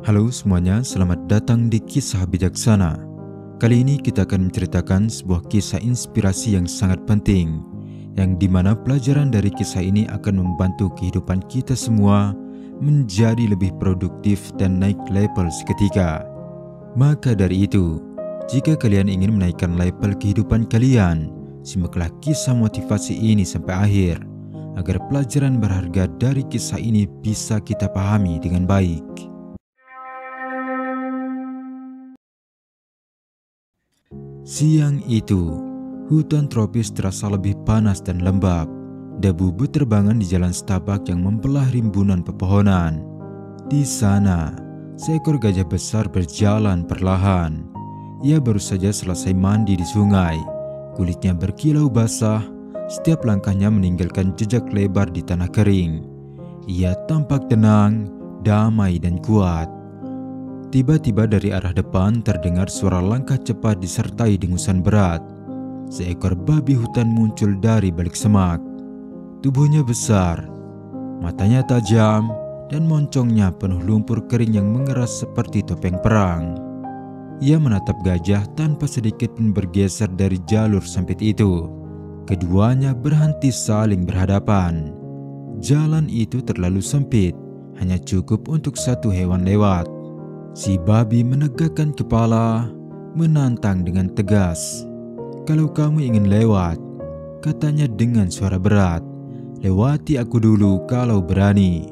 Halo semuanya, selamat datang di Kisah Bijaksana. Kali ini kita akan menceritakan sebuah kisah inspirasi yang sangat penting, yang dimana pelajaran dari kisah ini akan membantu kehidupan kita semua menjadi lebih produktif dan naik level seketika. Maka dari itu, jika kalian ingin menaikkan level kehidupan kalian, simaklah kisah motivasi ini sampai akhir, agar pelajaran berharga dari kisah ini bisa kita pahami dengan baik. Siang itu, hutan tropis terasa lebih panas dan lembab. Debu berterbangan di jalan setapak yang membelah rimbunan pepohonan. Di sana, seekor gajah besar berjalan perlahan. Ia baru saja selesai mandi di sungai. Kulitnya berkilau basah, setiap langkahnya meninggalkan jejak lebar di tanah kering. Ia tampak tenang, damai dan kuat. Tiba-tiba dari arah depan terdengar suara langkah cepat disertai dengusan berat. Seekor babi hutan muncul dari balik semak. Tubuhnya besar, matanya tajam, dan moncongnya penuh lumpur kering yang mengeras seperti topeng perang. Ia menatap gajah tanpa sedikit pun bergeser dari jalur sempit itu. Keduanya berhenti saling berhadapan. Jalan itu terlalu sempit, hanya cukup untuk satu hewan lewat. Si babi menegakkan kepala, menantang dengan tegas. "Kalau kamu ingin lewat," katanya dengan suara berat, "lewati aku dulu kalau berani."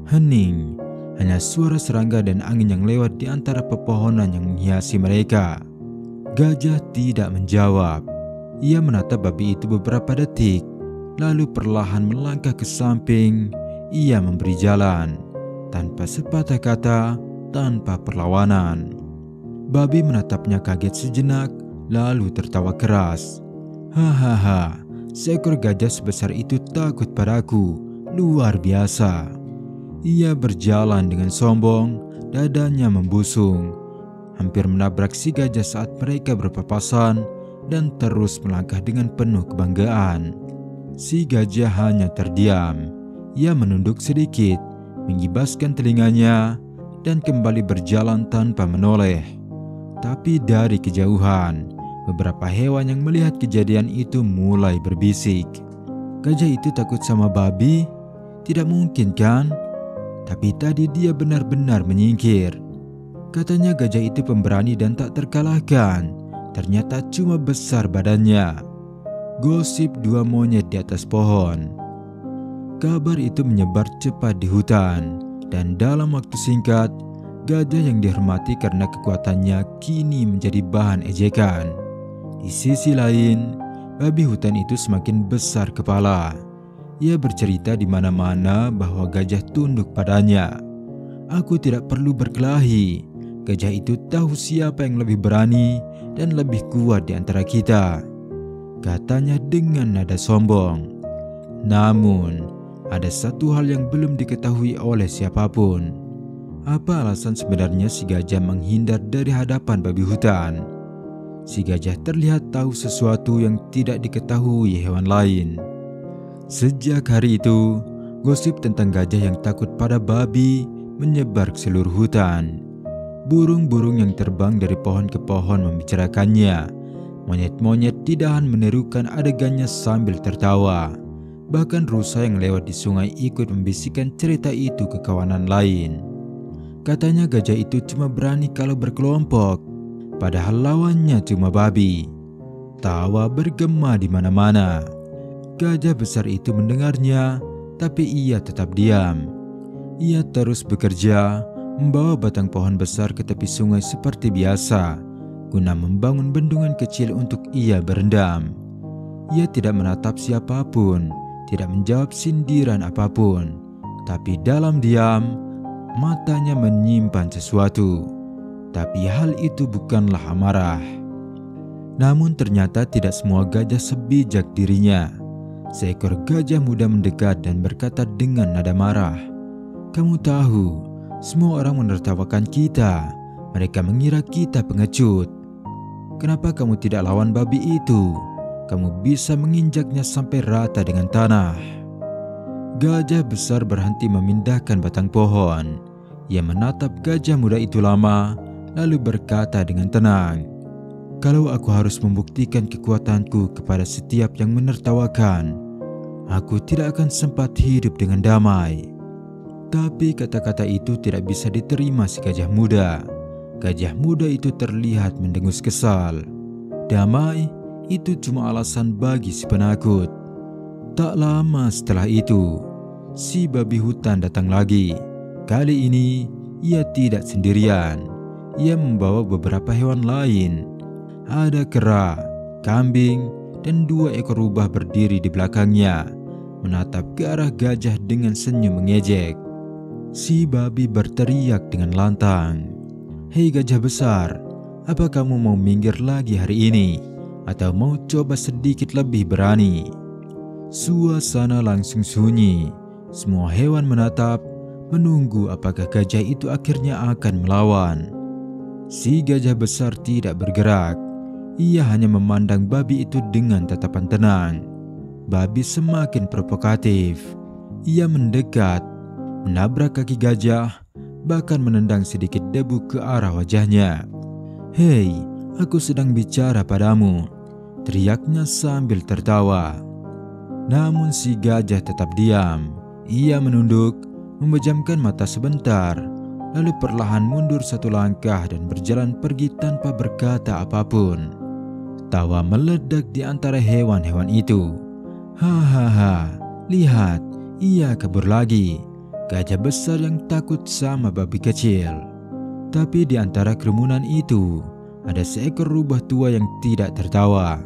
Hening, hanya suara serangga dan angin yang lewat di antara pepohonan yang menghiasi mereka. Gajah tidak menjawab. Ia menatap babi itu beberapa detik, lalu perlahan melangkah ke samping. Ia memberi jalan, tanpa sepatah kata, tanpa perlawanan. Babi menatapnya kaget sejenak, lalu tertawa keras. "Hahaha, seekor gajah sebesar itu takut padaku, luar biasa." Ia berjalan dengan sombong, dadanya membusung, hampir menabrak si gajah saat mereka berpapasan, dan terus melangkah dengan penuh kebanggaan. Si gajah hanya terdiam. Ia menunduk sedikit, mengibaskan telinganya, dan kembali berjalan tanpa menoleh. Tapi dari kejauhan, beberapa hewan yang melihat kejadian itu mulai berbisik. "Gajah itu takut sama babi? Tidak mungkin kan? Tapi tadi dia benar-benar menyingkir. Katanya gajah itu pemberani dan tak terkalahkan. Ternyata cuma besar badannya." Gosip dua monyet di atas pohon. Kabar itu menyebar cepat di hutan. Dan dalam waktu singkat, gajah yang dihormati karena kekuatannya kini menjadi bahan ejekan. Di sisi lain, babi hutan itu semakin besar kepala. Ia bercerita di mana-mana bahwa gajah tunduk padanya. "Aku tidak perlu berkelahi. Gajah itu tahu siapa yang lebih berani dan lebih kuat di antara kita," katanya dengan nada sombong. Namun, ada satu hal yang belum diketahui oleh siapapun. Apa alasan sebenarnya si gajah menghindar dari hadapan babi hutan? Si gajah terlihat tahu sesuatu yang tidak diketahui hewan lain. Sejak hari itu, gosip tentang gajah yang takut pada babi menyebar ke seluruh hutan. Burung-burung yang terbang dari pohon ke pohon membicarakannya. Monyet-monyet di dahan menirukan adegannya sambil tertawa. Bahkan rusa yang lewat di sungai ikut membisikkan cerita itu ke kawanan lain. Katanya gajah itu cuma berani kalau berkelompok, padahal lawannya cuma babi. Tawa bergema di mana-mana. Gajah besar itu mendengarnya, tapi ia tetap diam. Ia terus bekerja, membawa batang pohon besar ke tepi sungai seperti biasa, guna membangun bendungan kecil untuk ia berendam. Ia tidak menatap siapapun, tidak menjawab sindiran apapun, tapi dalam diam, matanya menyimpan sesuatu. Tapi hal itu bukanlah amarah. Namun ternyata tidak semua gajah sebijak dirinya. Seekor gajah muda mendekat dan berkata dengan nada marah, "Kamu tahu, semua orang menertawakan kita. Mereka mengira kita pengecut. Kenapa kamu tidak lawan babi itu? Kamu bisa menginjaknya sampai rata dengan tanah." Gajah besar berhenti memindahkan batang pohon. Ia menatap gajah muda itu lama, lalu berkata dengan tenang, "Kalau aku harus membuktikan kekuatanku kepada setiap yang menertawakan, aku tidak akan sempat hidup dengan damai." Tapi kata-kata itu tidak bisa diterima si gajah muda. Gajah muda itu terlihat mendengus kesal. Damai itu cuma alasan bagi si penakut. Tak lama setelah itu, si babi hutan datang lagi. Kali ini ia tidak sendirian. Ia membawa beberapa hewan lain. Ada kera, kambing, dan 2 ekor rubah berdiri di belakangnya, menatap ke arah gajah dengan senyum mengejek. Si babi berteriak dengan lantang, "Hei gajah besar, apa kamu mau minggir lagi hari ini? Atau mau coba sedikit lebih berani?" Suasana langsung sunyi. Semua hewan menatap, menunggu apakah gajah itu akhirnya akan melawan. Si gajah besar tidak bergerak. Ia hanya memandang babi itu dengan tatapan tenang. Babi semakin provokatif. Ia mendekat, menabrak kaki gajah, bahkan menendang sedikit debu ke arah wajahnya. "Hei, aku sedang bicara padamu," teriaknya sambil tertawa. Namun si gajah tetap diam. Ia menunduk, memejamkan mata sebentar, lalu perlahan mundur 1 langkah dan berjalan pergi tanpa berkata apapun. Tawa meledak di antara hewan-hewan itu. "Hahaha, lihat, ia kabur lagi." Gajah besar yang takut sama babi kecil. Tapi di antara kerumunan itu, ada seekor rubah tua yang tidak tertawa.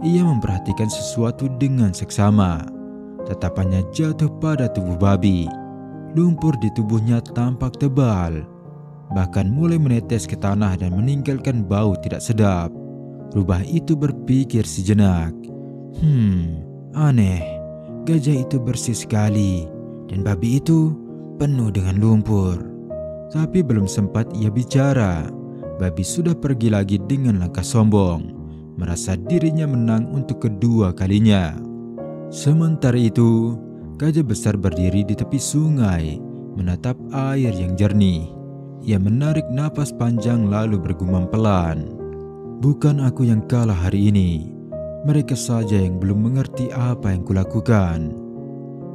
Ia memperhatikan sesuatu dengan seksama. Tatapannya jatuh pada tubuh babi. Lumpur di tubuhnya tampak tebal, bahkan mulai menetes ke tanah dan meninggalkan bau tidak sedap. Rubah itu berpikir sejenak, aneh, gajah itu bersih sekali dan babi itu penuh dengan lumpur." Tapi belum sempat ia bicara, babi sudah pergi lagi dengan langkah sombong, merasa dirinya menang untuk kedua kalinya. Sementara itu, gajah besar berdiri di tepi sungai, menatap air yang jernih. Ia menarik napas panjang lalu bergumam pelan, "Bukan aku yang kalah hari ini. Mereka saja yang belum mengerti apa yang kulakukan."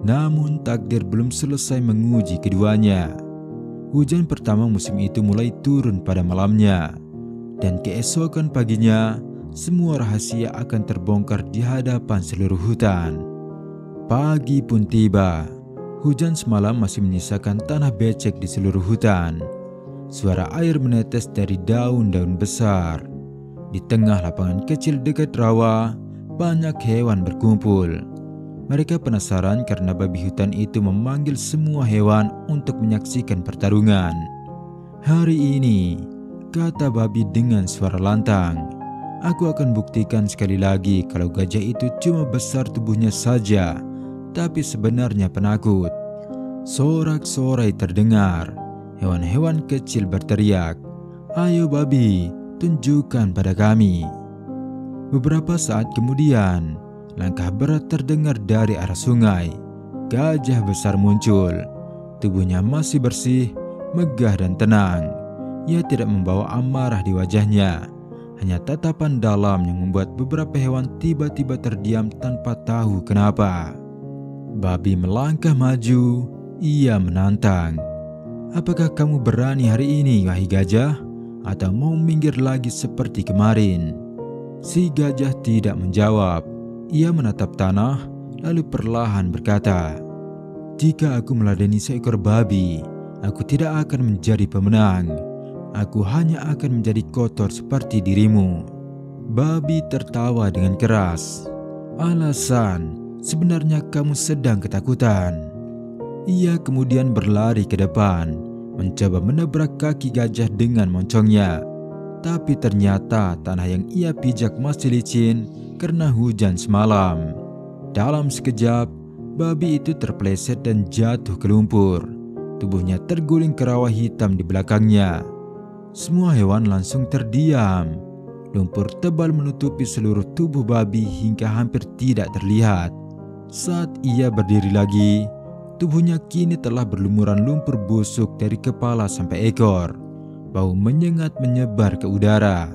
Namun takdir belum selesai menguji keduanya. Hujan pertama musim itu mulai turun pada malamnya, dan keesokan paginya semua rahasia akan terbongkar di hadapan seluruh hutan. Pagi pun tiba. Hujan semalam masih menyisakan tanah becek di seluruh hutan. Suara air menetes dari daun-daun besar. Di tengah lapangan kecil dekat rawa, banyak hewan berkumpul. Mereka penasaran karena babi hutan itu memanggil semua hewan untuk menyaksikan pertarungan. "Hari ini," kata babi dengan suara lantang, "aku akan buktikan sekali lagi kalau gajah itu cuma besar tubuhnya saja, tapi sebenarnya penakut." Sorak-sorai terdengar. Hewan-hewan kecil berteriak, "Ayo babi, tunjukkan pada kami." Beberapa saat kemudian, langkah berat terdengar dari arah sungai. Gajah besar muncul. Tubuhnya masih bersih, megah dan tenang. Ia tidak membawa amarah di wajahnya. Hanya tatapan dalam yang membuat beberapa hewan tiba-tiba terdiam tanpa tahu kenapa. Babi melangkah maju. Ia menantang, "Apakah kamu berani hari ini, wahai gajah? Atau mau minggir lagi seperti kemarin?" Si gajah tidak menjawab. Ia menatap tanah, lalu perlahan berkata, "Jika aku meladeni seekor babi, aku tidak akan menjadi pemenang. Aku hanya akan menjadi kotor seperti dirimu." Babi tertawa dengan keras. "Alasan, sebenarnya kamu sedang ketakutan." Ia kemudian berlari ke depan, mencoba menabrak kaki gajah dengan moncongnya. Tapi ternyata tanah yang ia pijak masih licin karena hujan semalam. Dalam sekejap, babi itu terpeleset dan jatuh ke lumpur. Tubuhnya terguling ke rawa hitam di belakangnya. Semua hewan langsung terdiam. Lumpur tebal menutupi seluruh tubuh babi hingga hampir tidak terlihat. Saat ia berdiri lagi, Tubuhnya kini telah berlumuran lumpur busuk dari kepala sampai ekor. Bau menyengat menyebar ke udara.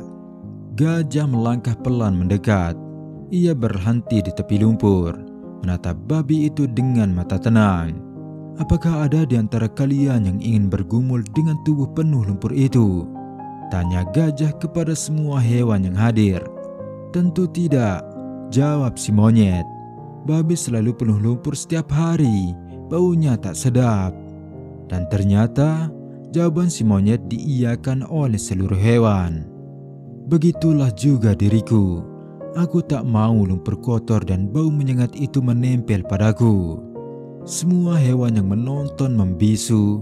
Gajah melangkah pelan mendekat. Ia berhenti di tepi lumpur, menatap babi itu dengan mata tenang. "Apakah ada di antara kalian yang ingin bergumul dengan tubuh penuh lumpur itu?" tanya gajah kepada semua hewan yang hadir. "Tentu tidak," jawab si monyet. "Babi selalu penuh lumpur setiap hari. Baunya tak sedap." Dan ternyata jawaban si monyet diiyakan oleh seluruh hewan. Begitulah juga diriku. Aku tak mau lumpur kotor dan bau menyengat itu menempel padaku. Semua hewan yang menonton membisu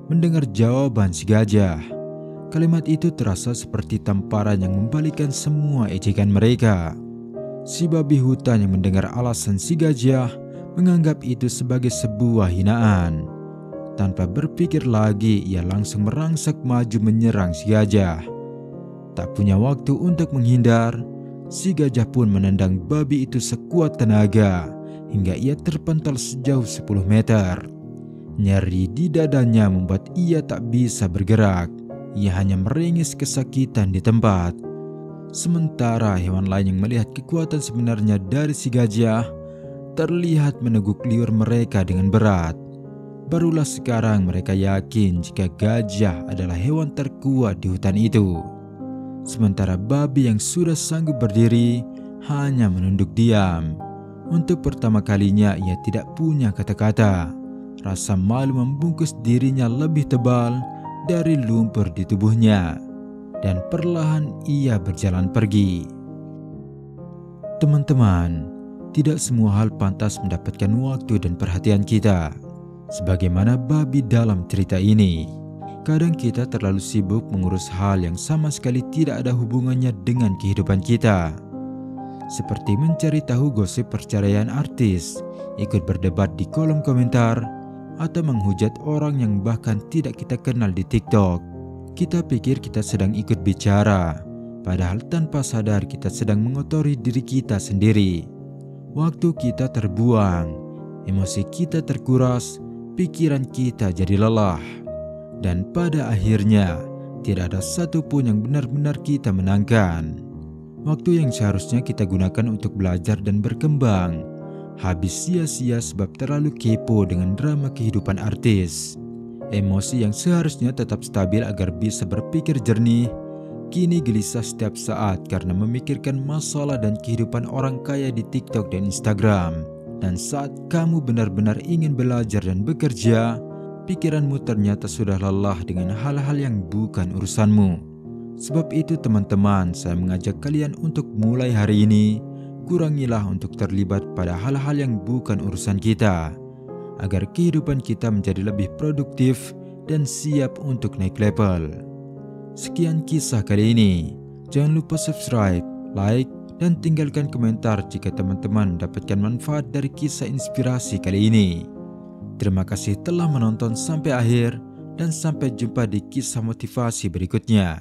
mendengar jawaban si gajah. Kalimat itu terasa seperti tamparan yang membalikan semua ejekan mereka. Si babi hutan yang mendengar alasan si gajah menganggap itu sebagai sebuah hinaan. Tanpa berpikir lagi, ia langsung merangsak maju menyerang si gajah. Tak punya waktu untuk menghindar, si gajah pun menendang babi itu sekuat tenaga hingga ia terpental sejauh 10 meter. Nyeri di dadanya membuat ia tak bisa bergerak. Ia hanya merengis kesakitan di tempat. Sementara hewan lain yang melihat kekuatan sebenarnya dari si gajah terlihat meneguk liur mereka dengan berat. Barulah sekarang mereka yakin jika gajah adalah hewan terkuat di hutan itu. Sementara babi yang sudah sanggup berdiri hanya menunduk diam. Untuk pertama kalinya ia tidak punya kata-kata. Rasa malu membungkus dirinya lebih tebal dari lumpur di tubuhnya. Dan perlahan ia berjalan pergi. Teman-teman, tidak semua hal pantas mendapatkan waktu dan perhatian kita. Sebagaimana babi dalam cerita ini, kadang kita terlalu sibuk mengurus hal yang sama sekali tidak ada hubungannya dengan kehidupan kita. Seperti mencari tahu gosip perceraian artis, ikut berdebat di kolom komentar, atau menghujat orang yang bahkan tidak kita kenal di TikTok. Kita pikir kita sedang ikut bicara, padahal tanpa sadar kita sedang mengotori diri kita sendiri. Waktu kita terbuang, emosi kita terkuras, pikiran kita jadi lelah. Dan pada akhirnya, tidak ada satupun yang benar-benar kita menangkan. Waktu yang seharusnya kita gunakan untuk belajar dan berkembang, habis sia-sia sebab terlalu kepo dengan drama kehidupan artis. Emosi yang seharusnya tetap stabil agar bisa berpikir jernih, kini gelisah setiap saat karena memikirkan masalah dan kehidupan orang kaya di TikTok dan Instagram. Dan saat kamu benar-benar ingin belajar dan bekerja, pikiranmu ternyata sudah lelah dengan hal-hal yang bukan urusanmu. Sebab itu teman-teman, saya mengajak kalian untuk mulai hari ini, kurangilah untuk terlibat pada hal-hal yang bukan urusan kita, agar kehidupan kita menjadi lebih produktif dan siap untuk naik level. Sekian kisah kali ini. Jangan lupa subscribe, like, dan tinggalkan komentar jika teman-teman mendapatkan manfaat dari kisah inspirasi kali ini. Terima kasih telah menonton sampai akhir dan sampai jumpa di kisah motivasi berikutnya.